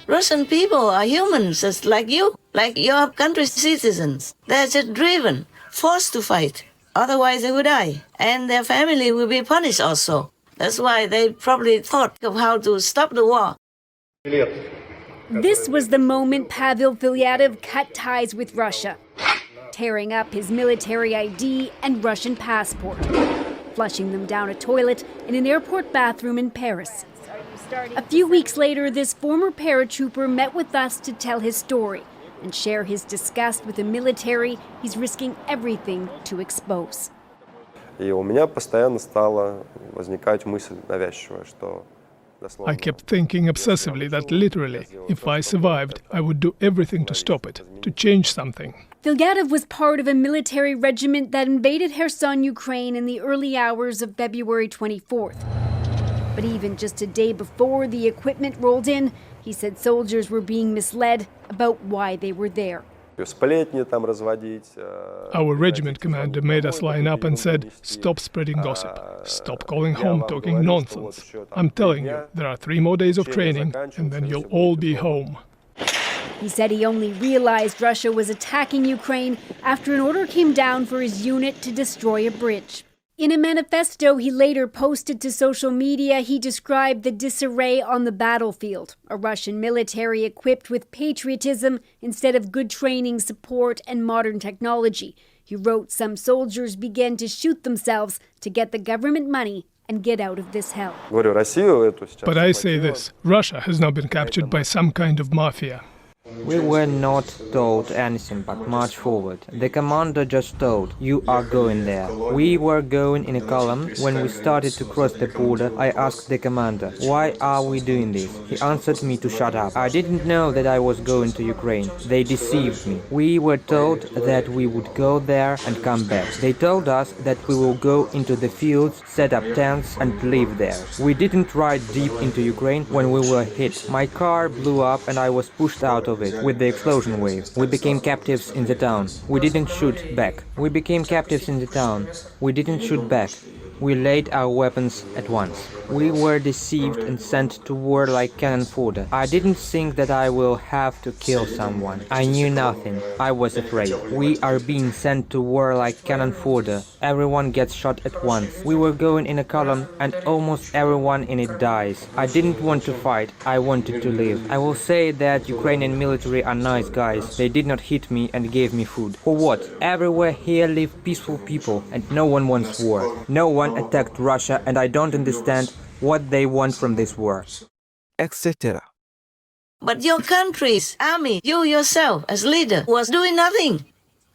Russian people are humans just like you, like your country's citizens. They're just driven, forced to fight. Otherwise they will die, and their family will be punished also. That's why they probably thought of how to stop the war. This was the moment Pavel Filyatov cut ties with Russia, tearing up his military ID and Russian passport, flushing them down a toilet in an airport bathroom in Paris. A few weeks later, this former paratrooper met with us to tell his story and share his disgust with the military he's risking everything to expose. И у меня постоянно стала возникать мысль навязчивая, что I kept thinking obsessively that literally, if I survived, I would do everything to stop it, to change something. Filyatov was part of a military regiment that invaded Kherson, Ukraine in the early hours of February 24th. But even just a day before the equipment rolled in, he said soldiers were being misled about why they were there. Our regiment commander made us line up and said, "Stop spreading gossip. Stop calling home talking nonsense. I'm telling you, there are 3 more days of training and then you'll all be home." He said he only realized Russia was attacking Ukraine after an order came down for his unit to destroy a bridge. In a manifesto he later posted to social media, he described the disarray on the battlefield, a Russian military equipped with patriotism instead of good training, support, and modern technology. He wrote some soldiers began to shoot themselves to get the government money and get out of this hell. But I say this, Russia has now been captured by some kind of mafia. We were not told anything but march forward. The commander just told, "You are going there." We were going in a column. When we started to cross the border, I asked the commander, "Why are we doing this?" He answered me to shut up. I didn't know that I was going to Ukraine. They deceived me. We were told that we would go there and come back. They told us that we will go into the fields, set up tents and live there. We didn't ride deep into Ukraine when we were hit. My car blew up and I was pushed out of it with the explosion wave. We became captives in the town. We didn't shoot back. We became captives in the town. We didn't shoot back. We laid our weapons at once. We were deceived and sent to war like cannon fodder. I didn't think that I will have to kill someone. I knew nothing. I was afraid. We are being sent to war like cannon fodder. Everyone gets shot at once. We were going in a column and almost everyone in it dies. I didn't want to fight. I wanted to live. I will say that Ukrainian military are nice guys. They did not hit me and gave me food. For what? Everywhere here live peaceful people and no one wants war. No one attacked Russia and I don't understand what they want from this war, etc. But your country's army, you yourself as leader, was doing nothing.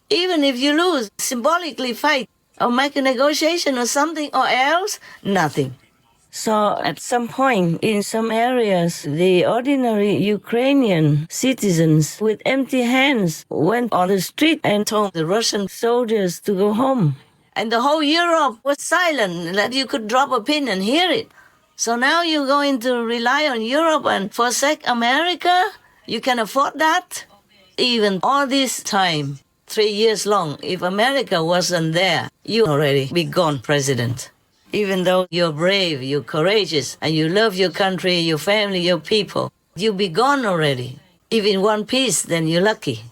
Even if you lose, symbolically fight or make a negotiation or something or else, nothing. So at some point in some areas, the ordinary Ukrainian citizens with empty hands went on the street and told the Russian soldiers to go home. And the whole Europe was silent, that you could drop a pin and hear it. So now you're going to rely on Europe and forsake America? You can afford that? Even all this time, 3 years long, if America wasn't there, you already be gone, President. Even though you're brave, you're courageous, and you love your country, your family, your people, you'll be gone already. If in one piece, then you're lucky.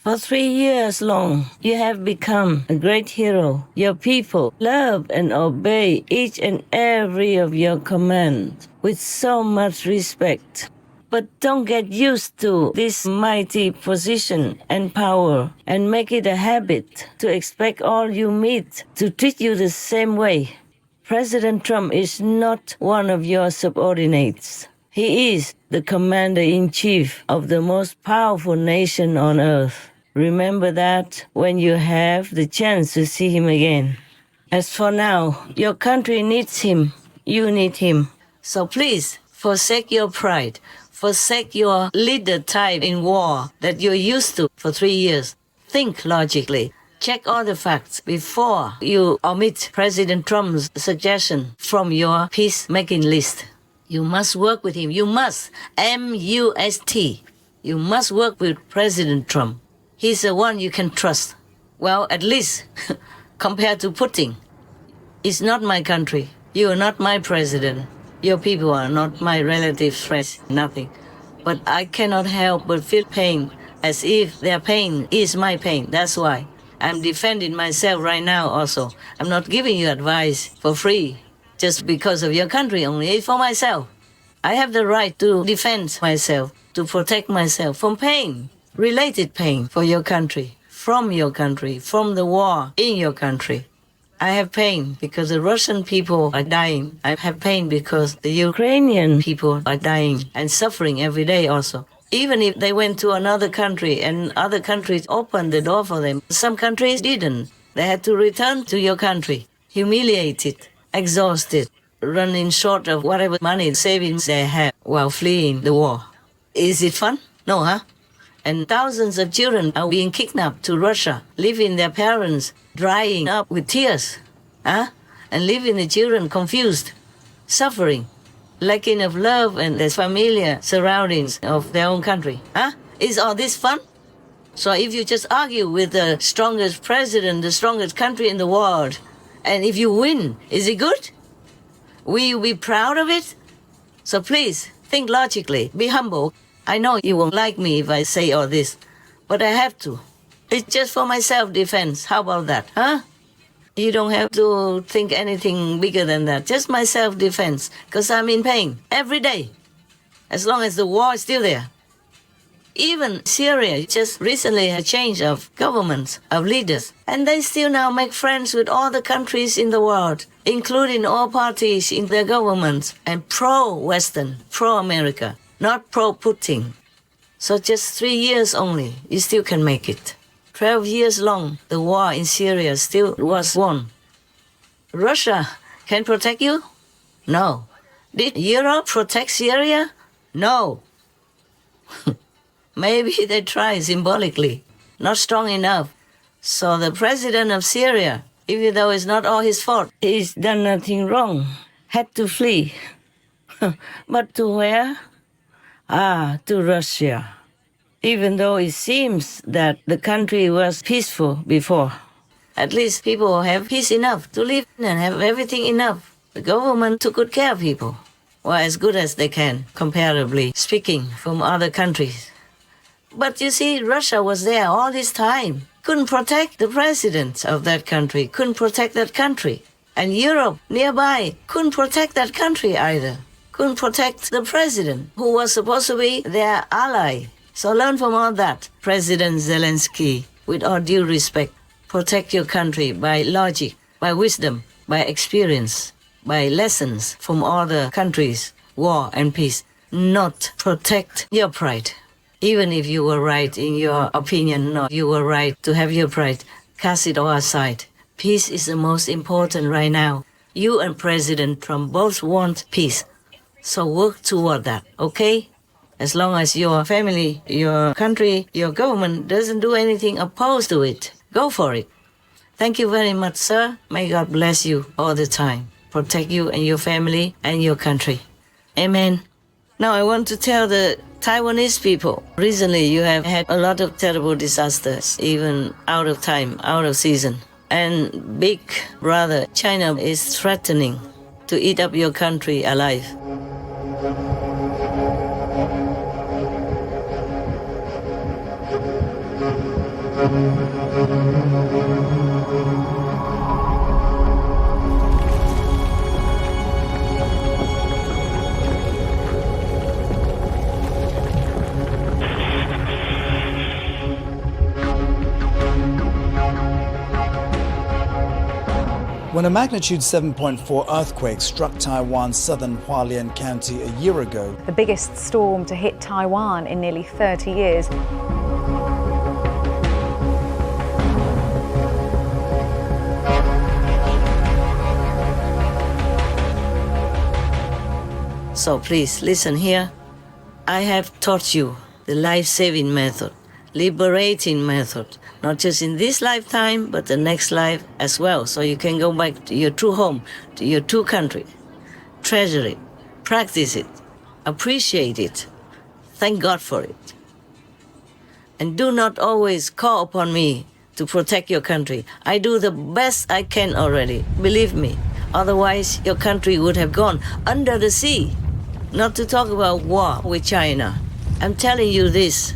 For 3 years long, you have become a great hero. Your people love and obey each and every of your commands with so much respect. But don't get used to this mighty position and power and make it a habit to expect all you meet to treat you the same way. President Trump is not one of your subordinates. He is the commander-in-chief of the most powerful nation on earth. Remember that when you have the chance to see him again. As for now, your country needs him. You need him. So please, forsake your pride. Forsake your leader type in war that you're used to for 3 years. Think logically. Check all the facts before you omit President Trump's suggestion from your peacemaking list. You must work with him. You must. M-U-S-T. You must work with President Trump. He's the one you can trust. Well, at least compared to Putin. It's not my country. You are not my president. Your people are not my relatives, friends, nothing. But I cannot help but feel pain, as if their pain is my pain. That's why I'm defending myself right now also. I'm not giving you advice for free, just because of your country only. It's for myself. I have the right to defend myself, to protect myself from pain, related pain for your country, from the war in your country. I have pain because the Russian people are dying. I have pain because the Ukrainian people are dying and suffering every day also. Even if they went to another country and other countries opened the door for them, some countries didn't. They had to return to your country, humiliated, exhausted, running short of whatever money savings they have while fleeing the war. Is it fun? No, huh? And thousands of children are being kidnapped to Russia, leaving their parents drying up with tears, huh? And leaving the children confused, suffering, lacking of love and the familiar surroundings of their own country, huh? Is all this fun? So if you just argue with the strongest president, the strongest country in the world, and if you win, is it good? Will you be proud of it? So please, think logically, be humble. I know you won't like me if I say all this, but I have to. It's just for my self-defense. How about that, huh? You don't have to think anything bigger than that. Just my self-defense, because I'm in pain every day, as long as the war is still there. Even Syria just recently had a change of governments, of leaders, and they still now make friends with all the countries in the world, including all parties in their governments, and pro-Western, pro-America, not pro-Putin. So just 3 years only, you still can make it. 12 years long, the war in Syria still was won. Russia can protect you? No. Did Europe protect Syria? No. Maybe they tried symbolically, not strong enough. So the president of Syria, even though it's not all his fault, he's done nothing wrong, had to flee. But to where? To Russia. Even though it seems that the country was peaceful before. At least people have peace enough to live and have everything enough. The government took good care of people. Well, as good as they can, comparatively speaking, from other countries. But you see, Russia was there all this time. Couldn't protect the president of that country, couldn't protect that country. And Europe, nearby, couldn't protect that country either. Couldn't protect the president, who was supposed to be their ally. So learn from all that, President Zelensky, with all due respect. Protect your country by logic, by wisdom, by experience, by lessons from other countries, war and peace. Not protect your pride. Even if you were right in your opinion, no, you were right to have your pride, cast it all aside. Peace is the most important right now. You and President Trump both want peace. So work toward that, okay? As long as your family, your country, your government doesn't do anything opposed to it, go for it. Thank you very much, sir. May God bless you all the time. Protect you and your family and your country. Amen. Now I want to tell the Taiwanese people, recently you have had a lot of terrible disasters, even out of time, out of season. And big brother, China is threatening to eat up your country alive. When a magnitude 7.4 earthquake struck Taiwan's southern Hualien County a year ago, the biggest storm to hit Taiwan in nearly 30 years. So please listen here. I have taught you the life-saving method, liberating method, not just in this lifetime, but the next life as well. So you can go back to your true home, to your true country. Treasure it, practice it, appreciate it, thank God for it. And do not always call upon me to protect your country. I do the best I can already, believe me. Otherwise, your country would have gone under the sea. Not to talk about war with China I'm telling you this,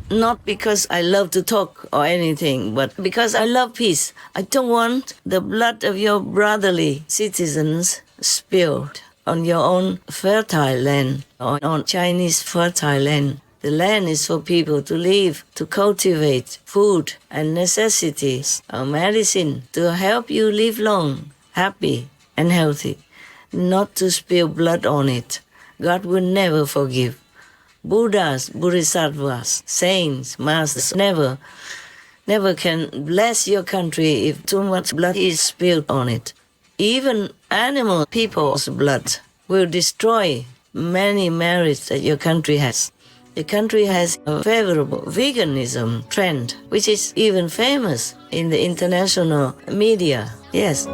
not because I love to talk or anything, but because I love peace. I don't want the blood of your brotherly citizens spilled on your own fertile land or on Chinese fertile land. The land is for people to live, to cultivate food and necessities or medicine to help you live long, happy and healthy, not to spill blood on it. God will never forgive. Buddhas, Bodhisattvas, saints, masters never can bless your country if too much blood is spilled on it. Even animal people's blood will destroy many merits that your country has. The country has a favorable veganism trend, which is even famous in the international media. Yes.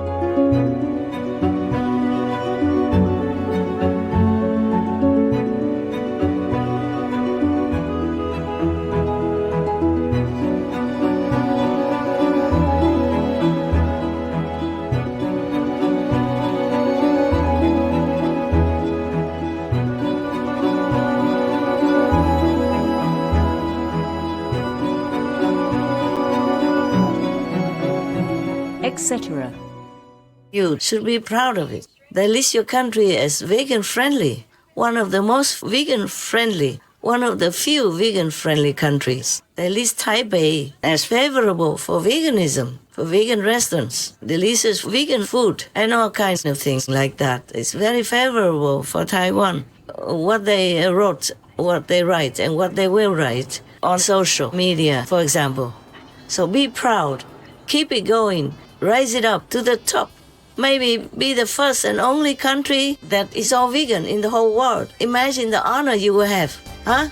etc. You should be proud of it. They list your country as vegan-friendly, one of the most vegan-friendly, one of the few vegan-friendly countries. They list Taipei as favorable for veganism, for vegan restaurants. They list as vegan food and all kinds of things like that. It's very favorable for Taiwan. What they wrote, what they write, and what they will write on social media, for example. So be proud. Keep it going. Rise it up to the top. Maybe be the first and only country that is all vegan in the whole world. Imagine the honor you will have, huh?